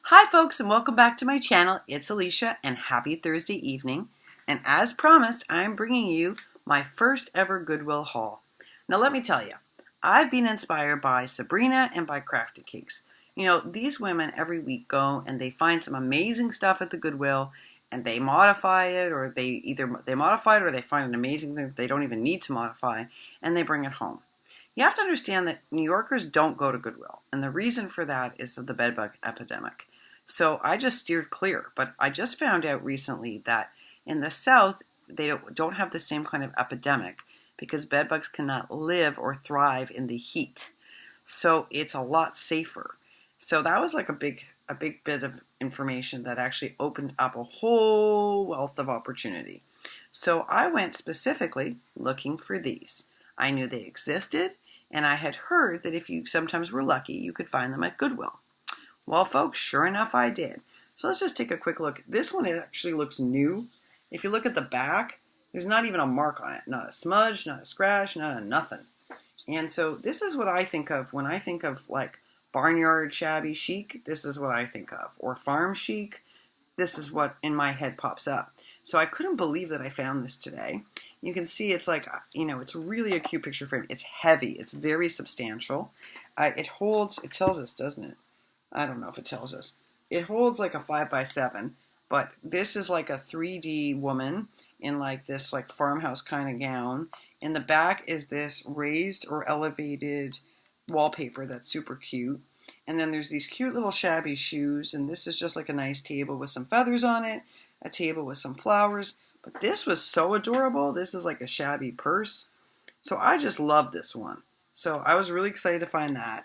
Hi folks, and welcome back to my channel. It's Alicia and happy Thursday evening. And as promised, I'm bringing you my first ever Goodwill haul. Now let me tell you, I've been inspired by Sabrina and by Crafticakes. You know, these women every week go and they find some amazing stuff at the Goodwill and they modify it, or they modify it or they find an amazing thing that they don't even need to modify and they bring it home. You have to understand that New Yorkers don't go to Goodwill, and the reason for that is the bedbug epidemic. So I just steered clear, but I just found out recently that in the South, they don't have the same kind of epidemic because bedbugs cannot live or thrive in the heat. So it's a lot safer. So that was like a big bit of information that actually opened up a whole wealth of opportunity. So I went specifically looking for these. I knew they existed, and I had heard that if you sometimes were lucky, you could find them at Goodwill. Well, folks, sure enough, I did. So let's just take a quick look. This one actually looks new. If you look at the back, there's not even a mark on it. Not a smudge, not a scratch, not a nothing. And so this is what I think of when I think of like barnyard shabby chic. This is what I think of. Or farm chic. This is what in my head pops up. So I couldn't believe that I found this today. You can see it's like, it's really a cute picture frame. It's heavy. It's very substantial. It tells us, doesn't it? I don't know if it tells us. It holds like a 5x7, but this is like a 3D woman in like this like farmhouse kind of gown. In the back is this raised or elevated wallpaper that's super cute. And then there's these cute little shabby shoes, and this is just like a nice table with some feathers on it, a table with some flowers. But this was so adorable. This is like a shabby purse. So I just love this one. So I was really excited to find that.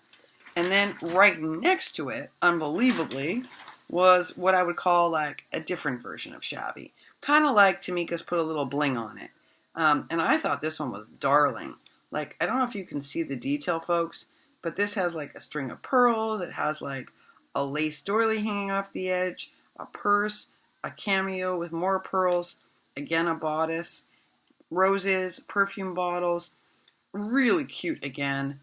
And then right next to it, unbelievably, was what I would call like a different version of shabby. Kind of like Tamika's put a little bling on it. And I thought this one was darling. Like, I don't know if you can see the detail, folks, but this has like a string of pearls. It has like a lace doily hanging off the edge, a purse, a cameo with more pearls, again a bodice, roses, perfume bottles. Really cute again.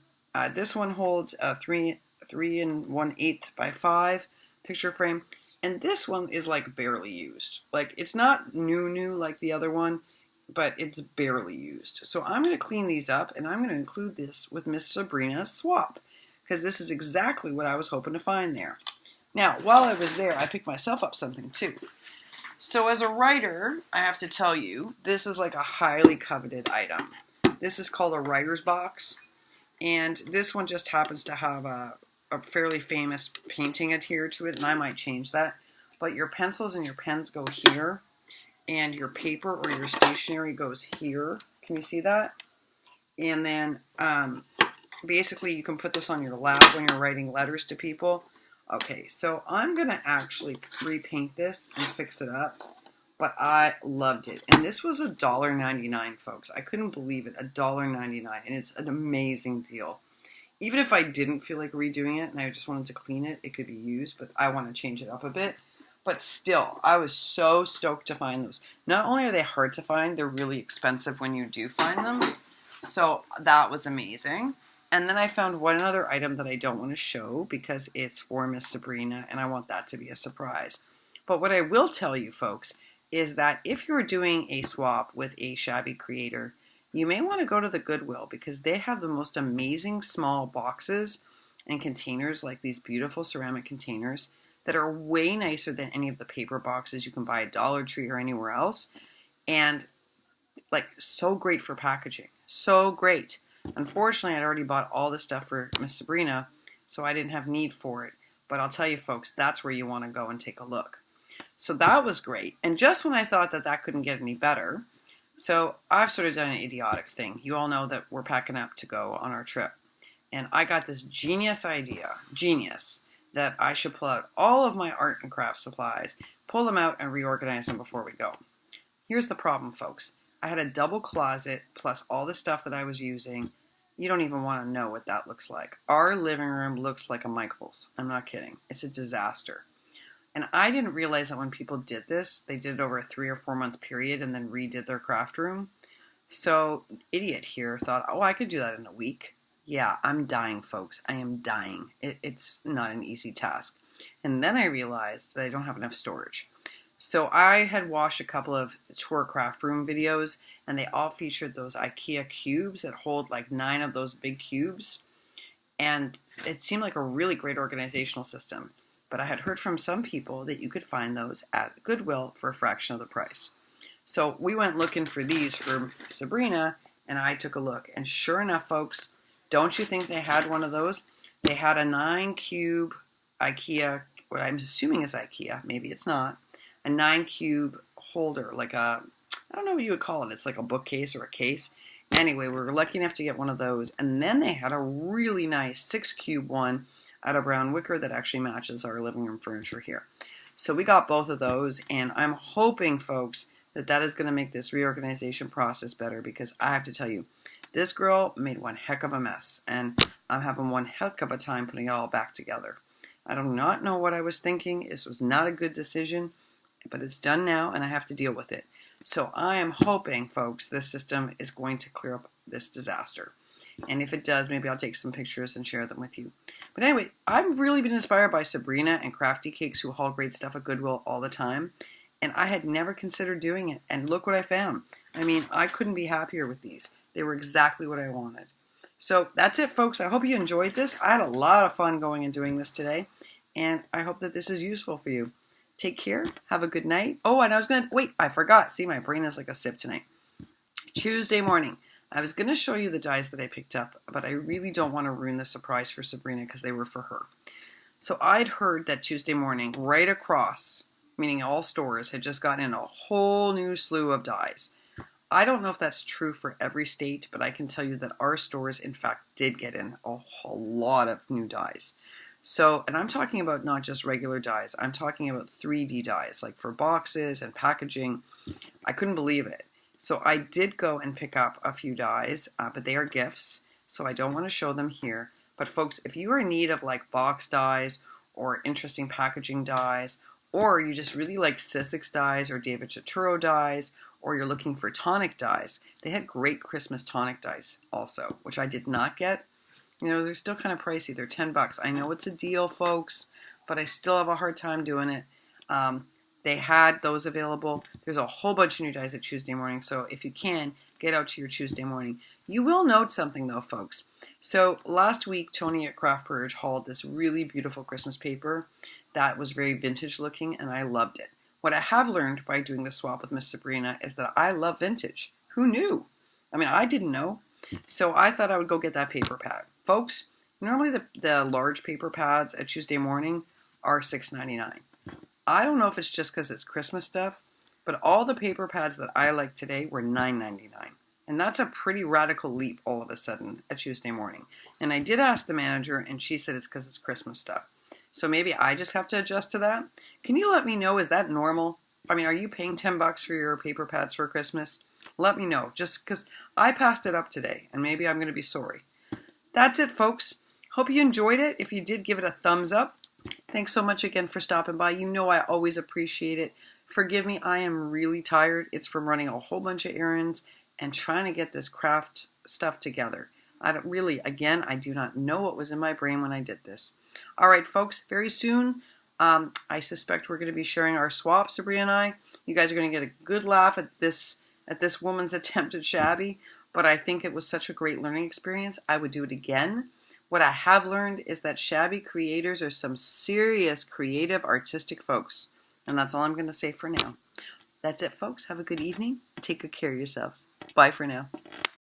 This one holds a 3 1/8 by 5 picture frame, and this one is like barely used. Like, it's not new like the other one, but it's barely used. So I'm going to clean these up, and I'm going to include this with Miss Sabrina's swap, because this is exactly what I was hoping to find there. Now, while I was there, I picked myself up something too. So as a writer, I have to tell you, this is like a highly coveted item. This is called a writer's box. And this one just happens to have a fairly famous painting adhered to it, and I might change that. But your pencils and your pens go here, and your paper or your stationery goes here. Can you see that? And then basically you can put this on your lap when you're writing letters to people. Okay, so I'm going to actually repaint this and fix it up. But I loved it. And this was $1.99, folks. I couldn't believe it. $1.99. And it's an amazing deal. Even if I didn't feel like redoing it and I just wanted to clean it, it could be used. But I want to change it up a bit. But still, I was so stoked to find those. Not only are they hard to find, they're really expensive when you do find them. So that was amazing. And then I found one other item that I don't want to show because it's for Miss Sabrina. And I want that to be a surprise. But what I will tell you, folks, is that if you're doing a swap with a shabby creator, you may want to go to the Goodwill because they have the most amazing small boxes and containers, like these beautiful ceramic containers that are way nicer than any of the paper boxes you can buy at Dollar Tree or anywhere else, and like so great for packaging. So great. Unfortunately, I'd already bought all the stuff for Miss Sabrina, so I didn't have need for it. But I'll tell you, folks, that's where you want to go and take a look. So that was great. And just when I thought that couldn't get any better, so I've sort of done an idiotic thing. You all know that we're packing up to go on our trip. And I got this genius idea, that I should pull out all of my art and craft supplies, pull them out and reorganize them before we go. Here's the problem, folks. I had a double closet plus all the stuff that I was using. You don't even want to know what that looks like. Our living room looks like a Michael's. I'm not kidding. It's a disaster. And I didn't realize that when people did this, they did it over a 3 or 4 month period and then redid their craft room. So, idiot here thought, oh, I could do that in a week. Yeah, I'm dying, folks. I am dying. It's not an easy task. And then I realized that I don't have enough storage. So I had watched a couple of tour craft room videos, and they all featured those IKEA cubes that hold like 9 of those big cubes. And it seemed like a really great organizational system. But I had heard from some people that you could find those at Goodwill for a fraction of the price. So we went looking for these for Sabrina, and I took a look. And sure enough, folks, don't you think they had one of those? They had a 9-cube IKEA, what I'm assuming is IKEA, maybe it's not, a 9-cube holder, like a, I don't know what you would call it. It's like a bookcase or a case. Anyway, we were lucky enough to get one of those. And then they had a really nice 6-cube one out of brown wicker that actually matches our living room furniture here. So we got both of those, and I'm hoping, folks, that that is going to make this reorganization process better, because I have to tell you, this girl made one heck of a mess, and I'm having one heck of a time putting it all back together. I do not know what I was thinking. This was not a good decision, but it's done now, and I have to deal with it. So I am hoping, folks, this system is going to clear up this disaster. And if it does, maybe I'll take some pictures and share them with you. But anyway, I've really been inspired by Sabrina and Crafticakes, who haul great stuff at Goodwill all the time. And I had never considered doing it. And look what I found. I mean, I couldn't be happier with these. They were exactly what I wanted. So that's it, folks. I hope you enjoyed this. I had a lot of fun going and doing this today. And I hope that this is useful for you. Take care. Have a good night. Oh, and I was going to... Wait, I forgot. See, my brain is like a sieve tonight. Tuesday morning. I was going to show you the dies that I picked up, but I really don't want to ruin the surprise for Sabrina because they were for her. So I'd heard that Tuesday morning, right across, meaning all stores, had just gotten in a whole new slew of dies. I don't know if that's true for every state, but I can tell you that our stores, in fact, did get in a whole lot of new dies. So, and I'm talking about not just regular dies. I'm talking about 3D dies, like for boxes and packaging. I couldn't believe it. So I did go and pick up a few dies, but they are gifts, so I don't want to show them here. But folks, if you are in need of like box dies or interesting packaging dies, or you just really like Sizzix dies or David Chituro dies, or you're looking for tonic dies, they had great Christmas tonic dies also, which I did not get. You know, they're still kind of pricey. They're $10. I know it's a deal, folks, but I still have a hard time doing it. They had those available. There's a whole bunch of new dies at Tuesday morning, so if you can, get out to your Tuesday morning. You will note something, though, folks. So last week, Tony at Craft Purge hauled this really beautiful Christmas paper that was very vintage looking, and I loved it. What I have learned by doing the swap with Miss Sabrina is that I love vintage. Who knew? I mean, I didn't know. So I thought I would go get that paper pad. Folks, normally the large paper pads at Tuesday morning are $6.99. I don't know if it's just because it's Christmas stuff, but all the paper pads that I like today were $9.99. And that's a pretty radical leap all of a sudden at Tuesday morning. And I did ask the manager, and she said it's because it's Christmas stuff. So maybe I just have to adjust to that. Can you let me know, is that normal? I mean, are you paying $10 for your paper pads for Christmas? Let me know, just because I passed it up today, and maybe I'm going to be sorry. That's it, folks. Hope you enjoyed it. If you did, give it a thumbs up. Thanks so much again for stopping by. You know I always appreciate it. Forgive me, I am really tired. It's from running a whole bunch of errands and trying to get this craft stuff together. I do not know what was in my brain when I did this. All right, folks, very soon, I suspect we're going to be sharing our swap, Sabrina and I. You guys are going to get a good laugh at this woman's attempt at Shabby, but I think it was such a great learning experience. I would do it again. What I have learned is that Shabby creators are some serious, creative, artistic folks. And that's all I'm going to say for now. That's it, folks. Have a good evening. Take good care of yourselves. Bye for now.